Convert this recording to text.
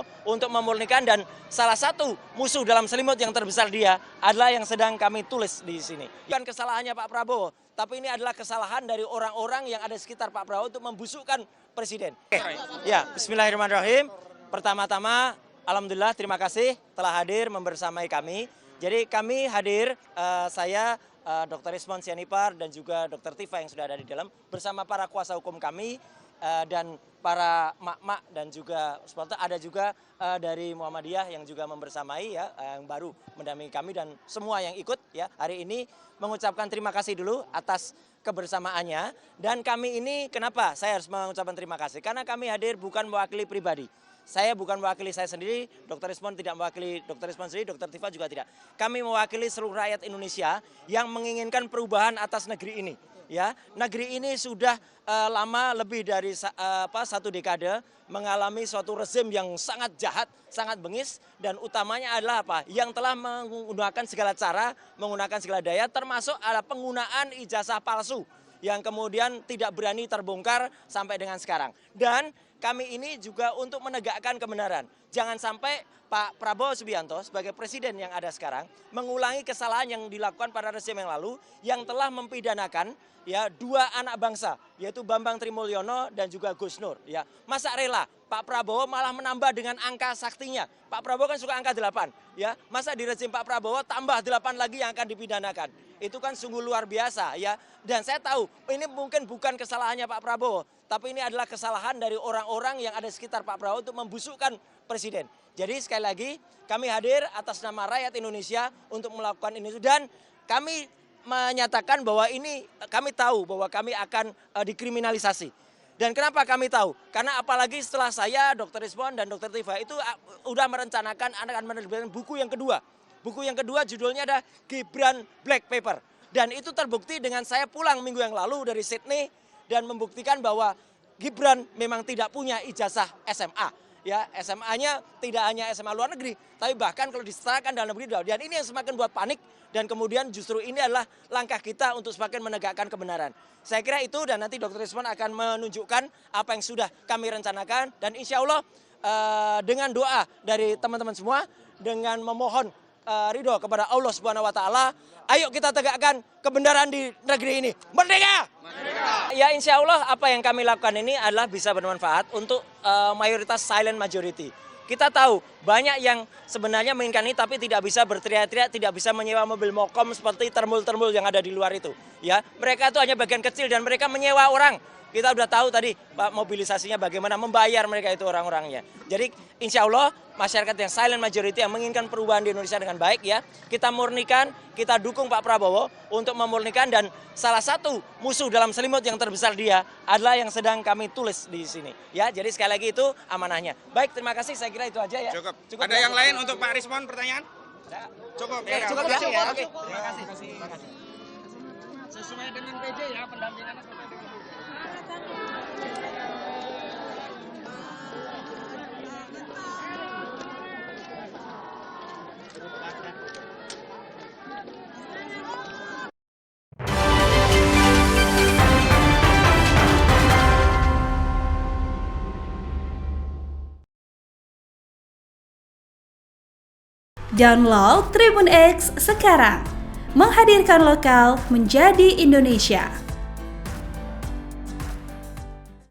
Prabowo untuk memurnikan, dan salah satu musuh dalam selimut yang terbesar dia adalah yang sedang kami tulis di sini. Bukan kesalahannya Pak Prabowo, tapi ini adalah kesalahan dari orang-orang yang ada di sekitar Pak Prabowo untuk membusukkan Presiden. Ya, bismillahirrahmanirrahim. Pertama-tama, alhamdulillah terima kasih telah hadir membersamai kami. Jadi kami hadir, saya Dr. Ismon Sianipar dan juga Dr. Tifa yang sudah ada di dalam bersama para kuasa hukum kami dan para mak-mak dan juga supporter, ada juga dari Muhammadiyah yang juga membersamai ya, yang baru mendampingi kami, dan semua yang ikut ya hari ini mengucapkan terima kasih dulu atas kebersamaannya. Dan kami ini kenapa saya harus mengucapkan terima kasih? Karena kami hadir bukan mewakili pribadi. Saya bukan mewakili saya sendiri, Dr. Ismon tidak mewakili Dr. Ismon sendiri, Dr. Tifa juga tidak. Kami mewakili seluruh rakyat Indonesia yang menginginkan perubahan atas negeri ini. Ya, negeri ini sudah lama, lebih dari satu dekade mengalami suatu rezim yang sangat jahat, sangat bengis, dan utamanya adalah apa? Yang telah menggunakan segala cara, menggunakan segala daya, termasuk ada penggunaan ijazah palsu yang kemudian tidak berani terbongkar sampai dengan sekarang. Dan kami ini juga untuk menegakkan kebenaran. Jangan sampai Pak Prabowo Subianto sebagai presiden yang ada sekarang mengulangi kesalahan yang dilakukan pada rezim yang lalu yang telah mempidanakan ya dua anak bangsa, yaitu Bambang Trimulyono dan juga Gus Nur. Ya, masa rela Pak Prabowo malah menambah dengan angka saktinya. Pak Prabowo kan suka angka 8, ya. Masa di rezim Pak Prabowo tambah 8 lagi yang akan dipidanakan. Itu kan sungguh luar biasa, ya. Dan saya tahu ini mungkin bukan kesalahannya Pak Prabowo, tapi ini adalah kesalahan dari orang-orang yang ada di sekitar Pak Prabowo untuk membusukkan Presiden. Jadi sekali lagi kami hadir atas nama rakyat Indonesia untuk melakukan ini, dan kami menyatakan bahwa ini kami tahu bahwa kami akan dikriminalisasi. Dan kenapa kami tahu? Karena apalagi setelah saya, Dr. Ismon dan Dr. Tifa itu udah merencanakan akan menerbitkan buku yang kedua. Buku yang kedua judulnya ada Gibran Black Paper. Dan itu terbukti dengan saya pulang minggu yang lalu dari Sydney dan membuktikan bahwa Gibran memang tidak punya ijazah SMA. Ya, SMA-nya tidak hanya SMA luar negeri, tapi bahkan kalau diserahkan dalam negeri. Dan ini yang semakin buat panik, dan kemudian justru ini adalah langkah kita untuk semakin menegakkan kebenaran. Saya kira itu, dan nanti Dr. Ismon akan menunjukkan apa yang sudah kami rencanakan, dan insya Allah dengan doa dari teman-teman semua, dengan memohon ridho kepada Allah Subhanahu Wa Taala, ayo kita tegakkan kebenaran di negeri ini. Merdeka! Merdeka! Ya, insya Allah apa yang kami lakukan ini adalah bisa bermanfaat untuk mayoritas silent majority. Kita tahu banyak yang sebenarnya menginginkan ini tapi tidak bisa berteriak-teriak, tidak bisa menyewa mobil mokom seperti termul-termul yang ada di luar itu. Ya, mereka itu hanya bagian kecil dan mereka menyewa orang. Kita sudah tahu tadi Pak mobilisasinya bagaimana membayar mereka itu orang-orangnya. Jadi insya Allah masyarakat yang silent majority yang menginginkan perubahan di Indonesia dengan baik ya, kita murnikan, kita dukung Pak Prabowo untuk memurnikan, dan salah satu musuh dalam selimut yang terbesar dia adalah yang sedang kami tulis di sini. Ya, jadi sekali lagi itu amanahnya. Baik, terima kasih, saya kira itu aja ya. Cukup. Ada yang lain untuk Pak Rismon pertanyaan? Cukup. Cukup ya. Oke. Terima kasih. Sesuai dengan PJ ya, pendampingannya sesuai dengan PJ. Download Tribun X sekarang, menghadirkan lokal menjadi Indonesia.